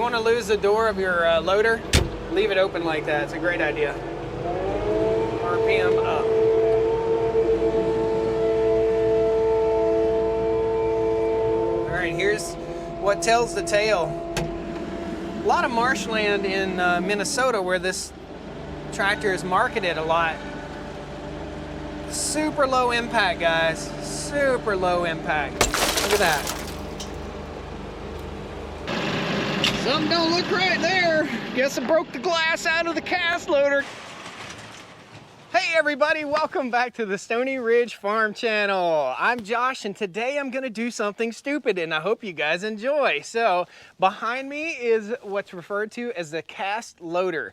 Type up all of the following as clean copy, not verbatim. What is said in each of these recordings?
You want to lose the door of your loader? Leave it open like that. It's a great idea. RPM up. All right, here's what tells the tale. A lot of marshland in Minnesota where this tractor is marketed a lot. Super low impact, guys. Super low impact. Look at that. Something don't look right there. Guess I broke the glass out of the cast loader. Hey everybody, welcome back to the Stoney Ridge Farm Channel. I'm Josh and today I'm gonna do something stupid and I hope you guys enjoy. So behind me is what's referred to as the cast loader.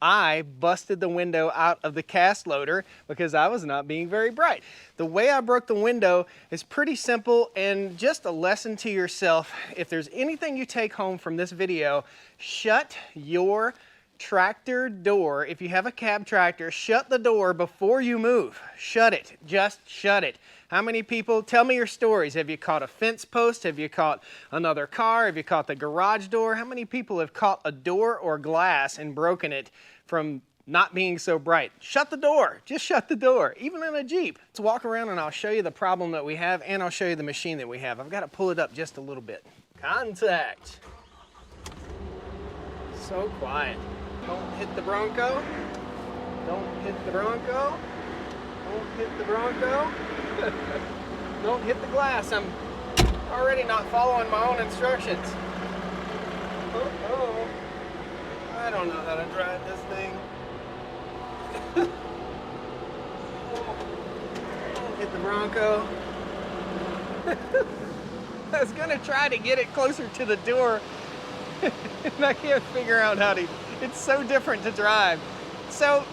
I busted the window out of the cast loader because I was not being very bright. The way I broke the window is pretty simple and just a lesson to yourself. If there's anything you take home from this video, shut your tractor door. If you have a cab tractor, shut the door before you move. Shut it. Just shut it. How many people, tell me your stories. Have you caught a fence post? Have you caught another car? Have you caught the garage door? How many people have caught a door or glass and broken it from not being so bright? Shut the door. Just shut the door. Even in a Jeep. Let's walk around and I'll show you the problem that we have and I'll show you the machine that we have. I've got to pull it up just a little bit. Contact. So quiet. Don't hit the Bronco. Don't hit the Bronco. Don't hit the Bronco. Don't hit the glass. I'm already not following my own instructions. Oh. I don't know how to drive this thing. Don't hit the Bronco. I was gonna try to get it closer to the door and I can't figure out how to. It's so different to drive. So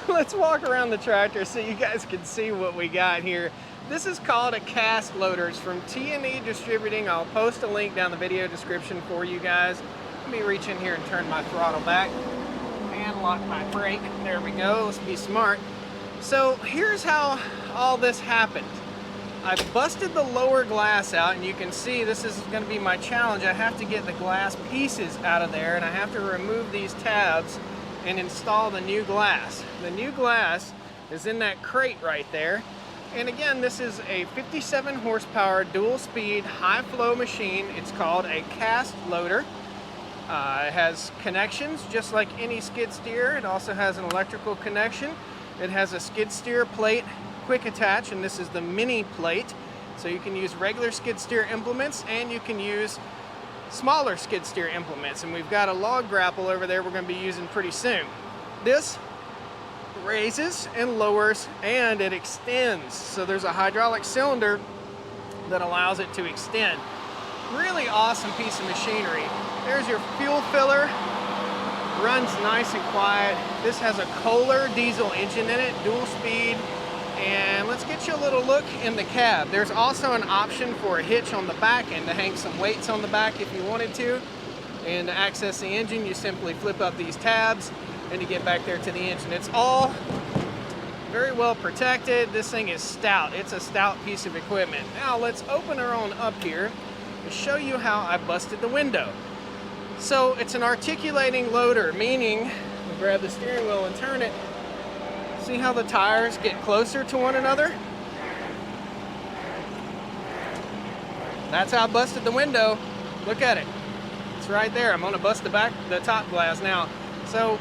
let's walk around the tractor so you guys can see what we got here. This is called a cast loader. It's from T&E Distributing. I'll post a link down the video description for you guys. Let me reach in here and turn my throttle back and lock my brake. There we go. Let's be smart. So here's how all this happened. I busted the lower glass out and you can see this is going to be my challenge. I have to get the glass pieces out of there and I have to remove these tabs and install the new glass. The new glass is in that crate right there. And again, this is a 57 horsepower dual speed high flow machine. It's called a cast loader. It has connections just like any skid steer. It also has an electrical connection. It has a skid steer plate quick attach, and this is the mini plate. So you can use regular skid steer implements and you can use smaller skid steer implements. And we've got a log grapple over there we're going to be using pretty soon. This raises and lowers and it extends. So there's a hydraulic cylinder that allows it to extend. Really awesome piece of machinery. There's your fuel filler. Runs nice and quiet. This has a Kohler diesel engine in it, dual speed. And let's get you a little look in the cab. There's also an option for a hitch on the back and to hang some weights on the back if you wanted to. And to access the engine, you simply flip up these tabs and you get back there to the engine. It's all very well protected. This thing is stout. It's a stout piece of equipment. Now let's open her on up here and show you how I busted the window. So it's an articulating loader, meaning we grab the steering wheel and turn it. See how the tires get closer to one another? That's how I busted the window. Look at it. It's right there. I'm gonna bust the top glass now. So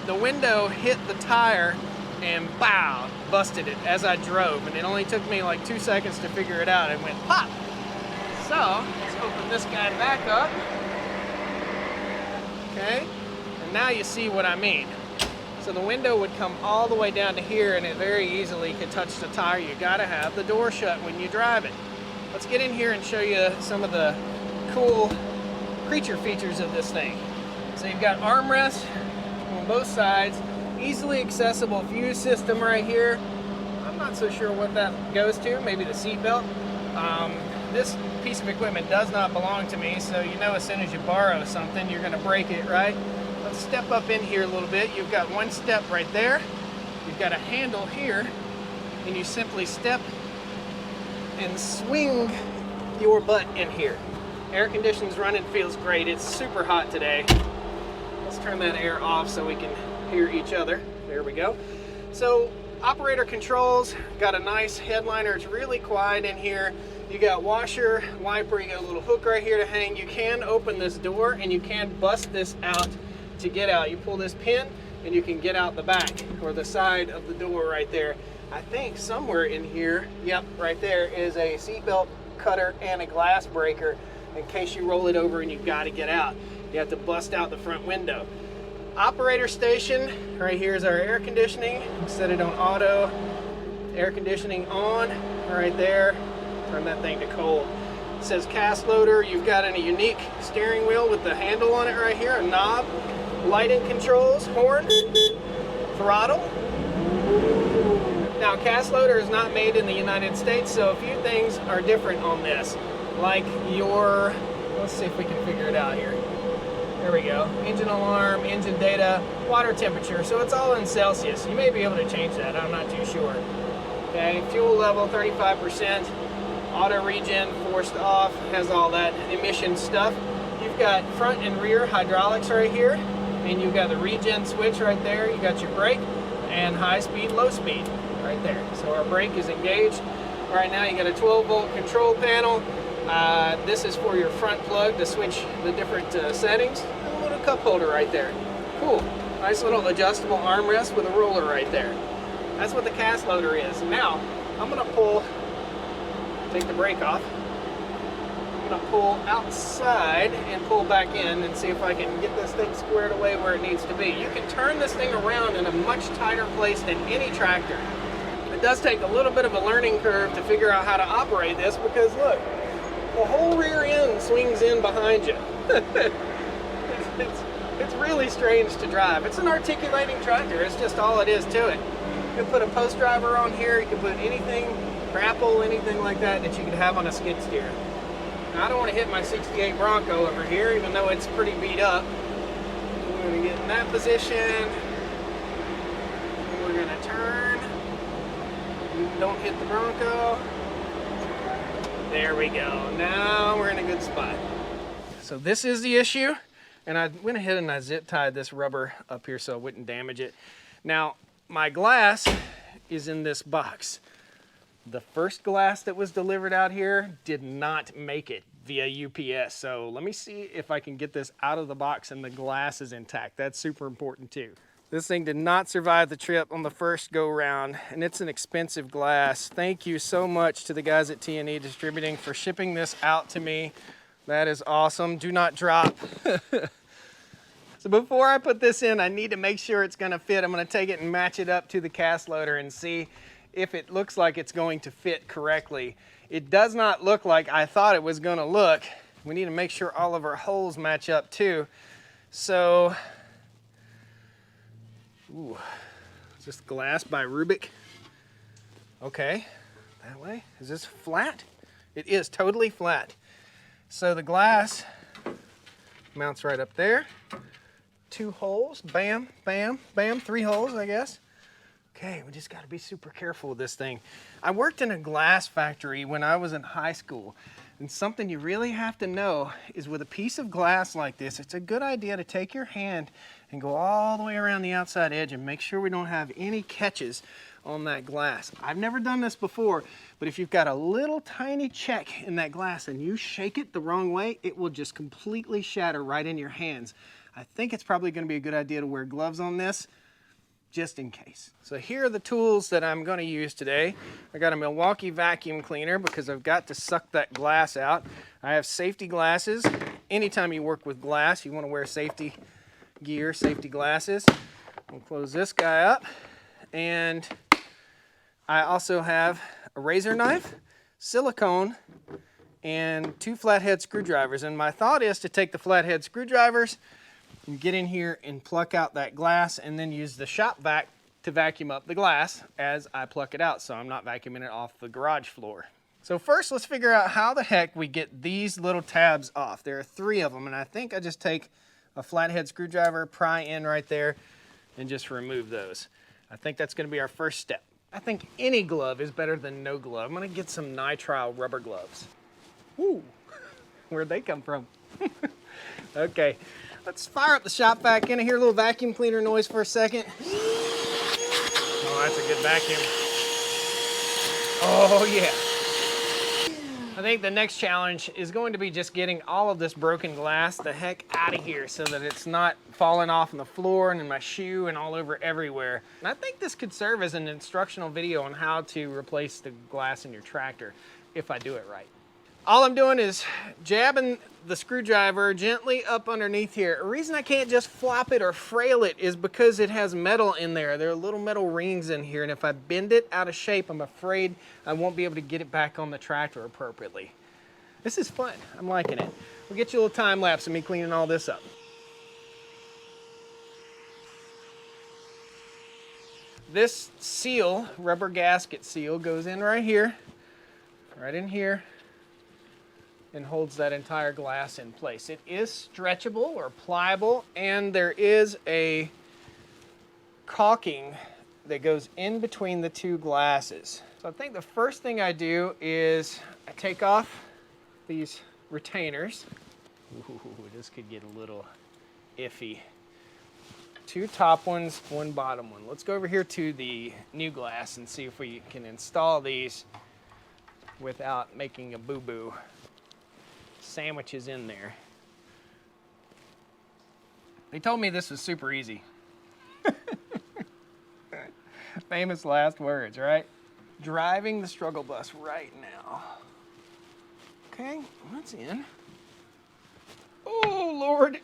the window hit the tire and bow, busted it as I drove. And it only took me like 2 seconds to figure it out. It went pop. So let's open this guy back up. Okay, and now you see what I mean. So the window would come all the way down to here and it very easily could touch the tire. You gotta have the door shut when you drive it. Let's get in here and show you some of the cool creature features of this thing. So you've got armrests on both sides, easily accessible fuse system right here. I'm not so sure what that goes to, maybe the seat belt. This piece of equipment does not belong to me, so you know as soon as you borrow something, you're gonna break it, right? Let's step up in here a little bit. You've got one step right there. You've got a handle here, and you simply step and swing your butt in here. Air conditioning's running, feels great. It's super hot today. Let's turn that air off so we can hear each other. There we go. So operator controls, got a nice headliner. It's really quiet in here. You got washer, wiper, you got a little hook right here to hang. You can open this door and you can bust this out to get out. You pull this pin and you can get out the back or the side of the door right there. I think somewhere in here, yep, right there is a seatbelt cutter and a glass breaker in case you roll it over and you've got to get out. You have to bust out the front window. Operator station, right here is our air conditioning. Set it on auto, air conditioning on, right there. Turn that thing to cold. It says cast loader. You've got a unique steering wheel with the handle on it right here, a knob, lighting controls, horn, throttle. Now cast loader is not made in the United States, so a few things are different on this. Like your, let's see if we can figure it out here. There we go. Engine alarm, engine data, water temperature. So it's all in Celsius. You may be able to change that. I'm not too sure. Okay, fuel level 35%. Auto regen, forced off, has all that emission stuff. You've got front and rear hydraulics right here, and you've got the regen switch right there. You got your brake and high speed, low speed right there. So our brake is engaged. Right now you got a 12-volt control panel. This is for your front plug to switch the different settings. And a little cup holder right there. Cool. Nice little adjustable armrest with a roller right there. That's what the cast loader is. Now I'm gonna take the brake off. I'm gonna pull outside and pull back in and see if I can get this thing squared away where it needs to be. You can turn this thing around in a much tighter place than any tractor. It does take a little bit of a learning curve to figure out how to operate this because look, the whole rear end swings in behind you. It's really strange to drive. It's an articulating tractor. It's just all it is to it. You can put a post driver on here. You can put anything, grapple, anything like that that you could have on a skid steer. Now, I don't want to hit my 68 Bronco over here, even though it's pretty beat up. We're going to get in that position. We're going to turn. Don't hit the Bronco. There we go. Now we're in a good spot. So this is the issue. And I went ahead and I zip tied this rubber up here so I wouldn't damage it. Now, my glass is in this box. The first glass that was delivered out here did not make it via UPS. So let me see if I can get this out of the box and the glass is intact. That's super important too. This thing did not survive the trip on the first go round, and it's an expensive glass. Thank you so much to the guys at T&E Distributing for shipping this out to me. That is awesome. Do not drop. So before I put this in, I need to make sure it's gonna fit. I'm gonna take it and match it up to the cast loader and see if it looks like it's going to fit correctly. It does not look like I thought it was gonna look. We need to make sure all of our holes match up too. So, ooh, is this glass by Rubik? Okay, that way. Is this flat? It is totally flat. So the glass mounts right up there. 2 holes, bam, bam, bam, 3 holes, I guess. Okay, we just gotta be super careful with this thing. I worked in a glass factory when I was in high school, and something you really have to know is with a piece of glass like this, it's a good idea to take your hand and go all the way around the outside edge and make sure we don't have any catches on that glass. I've never done this before, but if you've got a little tiny check in that glass and you shake it the wrong way, it will just completely shatter right in your hands. I think it's probably going to be a good idea to wear gloves on this, just in case. So here are the tools that I'm going to use today. I got a Milwaukee vacuum cleaner because I've got to suck that glass out. I have safety glasses. Anytime you work with glass, you want to wear safety gear, safety glasses. We'll close this guy up. And I also have a razor knife, silicone, and 2 flathead screwdrivers. And my thought is to take the flathead screwdrivers and get in here and pluck out that glass and then use the shop vac to vacuum up the glass as I pluck it out, so I'm not vacuuming it off the garage floor. So first, let's figure out how the heck we get these little tabs off. There are 3 of them, and I think I just take a flathead screwdriver, pry in right there, and just remove those. I think that's gonna be our first step. I think any glove is better than no glove. I'm gonna get some nitrile rubber gloves. Ooh, Where'd they come from? Okay, let's fire up the shop vac. Gonna hear a little vacuum cleaner noise for a second. Oh, that's a good vacuum. Oh yeah. I think the next challenge is going to be just getting all of this broken glass the heck out of here so that it's not falling off on the floor and in my shoe and all over everywhere. And I think this could serve as an instructional video on how to replace the glass in your tractor if I do it right. All I'm doing is jabbing the screwdriver gently up underneath here. The reason I can't just flop it or frail it is because it has metal in there. There are little metal rings in here, and if I bend it out of shape, I'm afraid I won't be able to get it back on the tractor appropriately. This is fun. I'm liking it. We'll get you a little time lapse of me cleaning all this up. This seal, rubber gasket seal, goes in right here, right in here, and holds that entire glass in place. It is stretchable or pliable, and there is a caulking that goes in between the two glasses. So I think the first thing I do is I take off these retainers. Ooh, this could get a little iffy. 2 top ones, 1 bottom one. Let's go over here to the new glass and see if we can install these without making a boo-boo. Sandwiches in there. They told me this was super easy. Famous last words, right? Driving the struggle bus right now. Okay, that's in. Oh, Lord.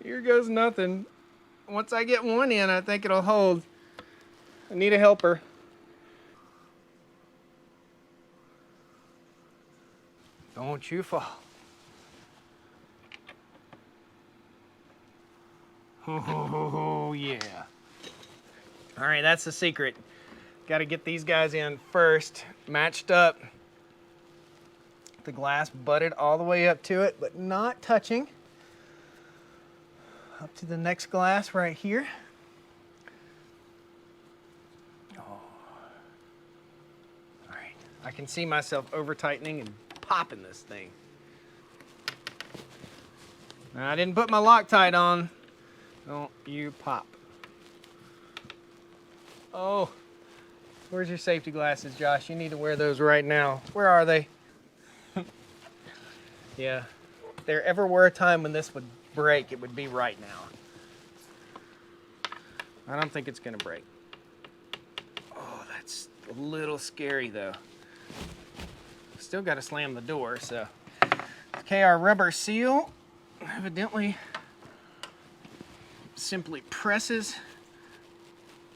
Here goes nothing. Once I get one in, I think it'll hold. I need a helper. Don't you fall. Oh, yeah. All right, that's the secret. Got to get these guys in first, matched up. The glass butted all the way up to it, but not touching. Up to the next glass right here. Oh. All right, I can see myself over-tightening and popping this thing. Now, I didn't put my Loctite on. Don't you pop. Oh, where's your safety glasses, Josh? You need to wear those right now. Where are they? Yeah, if there ever were a time when this would break, it would be right now. I don't think it's gonna break. Oh, that's a little scary though. Still got to slam the door, so. Okay, our rubber seal evidently simply presses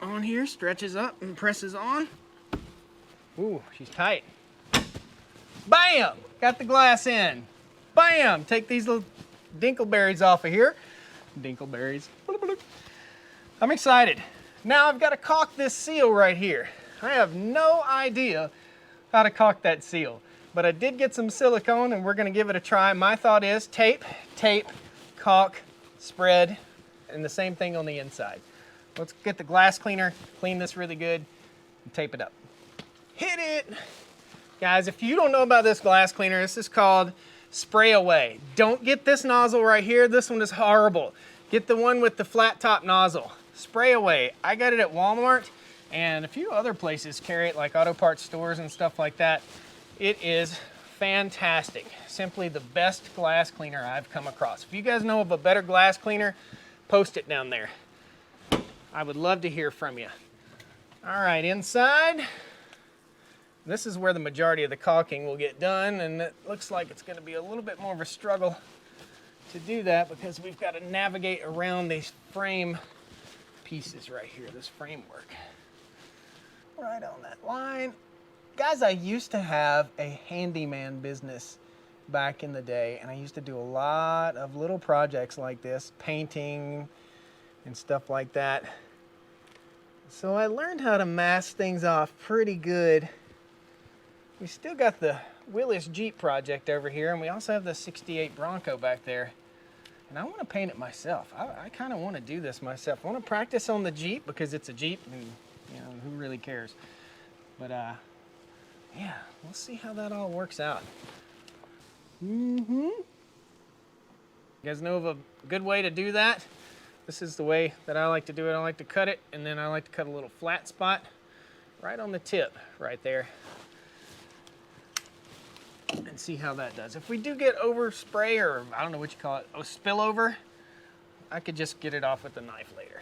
on here, stretches up and presses on. Ooh, she's tight. Bam! Got the glass in. Bam! Take these little dinkleberries off of here. Dinkleberries. I'm excited. Now I've got to caulk this seal right here. I have no idea how to caulk that seal. But I did get some silicone and we're gonna give it a try. My thought is tape, caulk, spread, and the same thing on the inside. Let's get the glass cleaner, clean this really good, and tape it up. Hit it! Guys, if you don't know about this glass cleaner, this is called Spray Away. Don't get this nozzle right here. This one is horrible. Get the one with the flat top nozzle. Spray Away. I got it at Walmart and a few other places carry it, like auto parts stores and stuff like that. It is fantastic. Simply the best glass cleaner I've come across. If you guys know of a better glass cleaner, post it down there. I would love to hear from you. All right, inside. This is where the majority of the caulking will get done, and it looks like it's going to be a little bit more of a struggle to do that because we've got to navigate around these frame pieces right here, this framework. Right on that line. Guys, I used to have a handyman business back in the day, and I used to do a lot of little projects like this, painting and stuff like that. So I learned how to mask things off pretty good. We still got the Willis Jeep project over here, and we also have the 68 Bronco back there. And I want to paint it myself. I kind of want to do this myself. I want to practice on the Jeep because it's a Jeep, and you know, who really cares? But yeah, we'll see how that all works out. You guys know of a good way to do that? This is the way that I like to do it. I like to cut it, and then I like to cut a little flat spot right on the tip right there. And see how that does. If we do get overspray, or I don't know what you call it, spillover, I could just get it off with the knife later.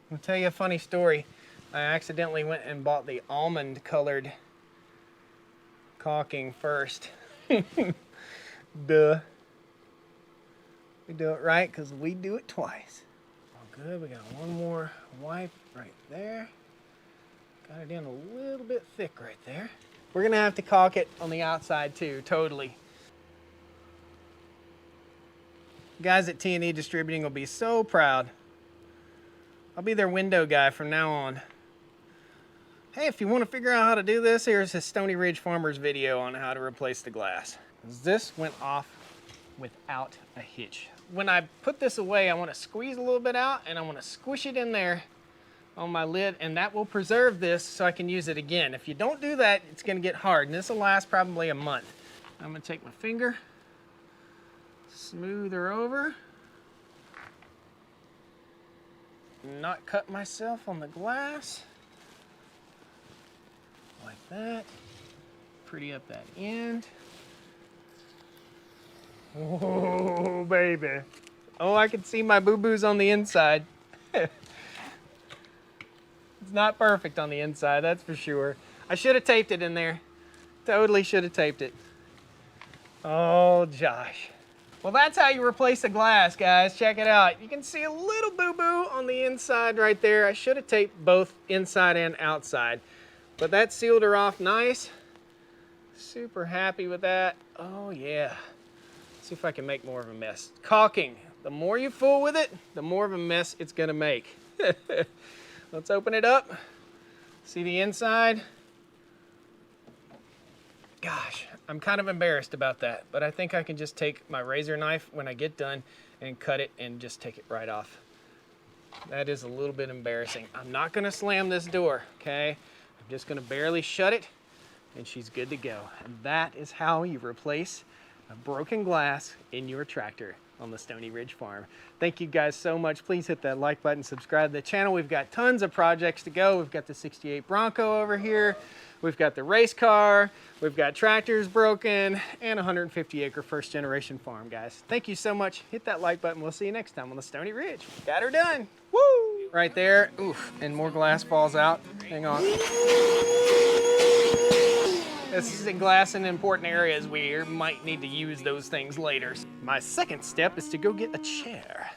I'll tell you a funny story. I accidentally went and bought the almond colored caulking first. Duh. We do it right because we do it twice. All good. We got one more wipe right there. Got it in a little bit thick right there. We're gonna have to caulk it on the outside too, totally. Guys at T&E Distributing will be so proud. I'll be their window guy from now on. Hey, if you want to figure out how to do this, here's a Stoney Ridge Farmers video on how to replace the glass. This went off without a hitch. When I put this away, I want to squeeze a little bit out and I want to squish it in there on my lid, and that will preserve this so I can use it again. If you don't do that, it's going to get hard, and this will last probably a month. I'm going to take my finger, smooth her over, not cut myself on the glass, like that. Pretty up that end. Oh, baby. Oh, I can see my boo-boos on the inside. It's not perfect on the inside, that's for sure. I should have taped it in there. Totally should have taped it. Oh, Josh. Well, that's how you replace a glass, guys. Check it out. You can see a little boo-boo on the inside right there. I should have taped both inside and outside, but that sealed her off nice. Super happy with that. Oh, yeah. Let's see if I can make more of a mess. Caulking. The more you fool with it, the more of a mess it's gonna make. Let's open it up. See the inside. Gosh, I'm kind of embarrassed about that, but I think I can just take my razor knife when I get done and cut it and just take it right off. That is a little bit embarrassing. I'm not gonna slam this door, okay? I'm just gonna barely shut it and she's good to go. And that is how you replace a broken glass in your tractor on the Stoney Ridge Farm. Thank you guys so much. Please hit that like button, subscribe to the channel. We've got tons of projects to go. We've got the 68 Bronco over here. We've got the race car. We've got tractors broken and a 150-acre first generation farm, guys. Thank you so much. Hit that like button. We'll see you next time on the Stoney Ridge. Got her done. Woo! Right there. Oof, and more glass falls out. Hang on. This is glass in important areas. We might need to use those things later. My second step is to go get a chair.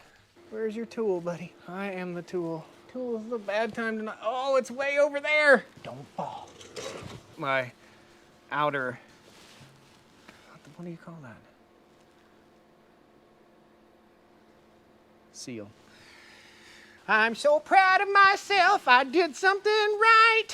Where's your tool, buddy? I am the tool. Tool is the bad time to not. Oh, it's way over there. Don't fall. My outer, what do you call that? Seal. I'm so proud of myself. I did something right.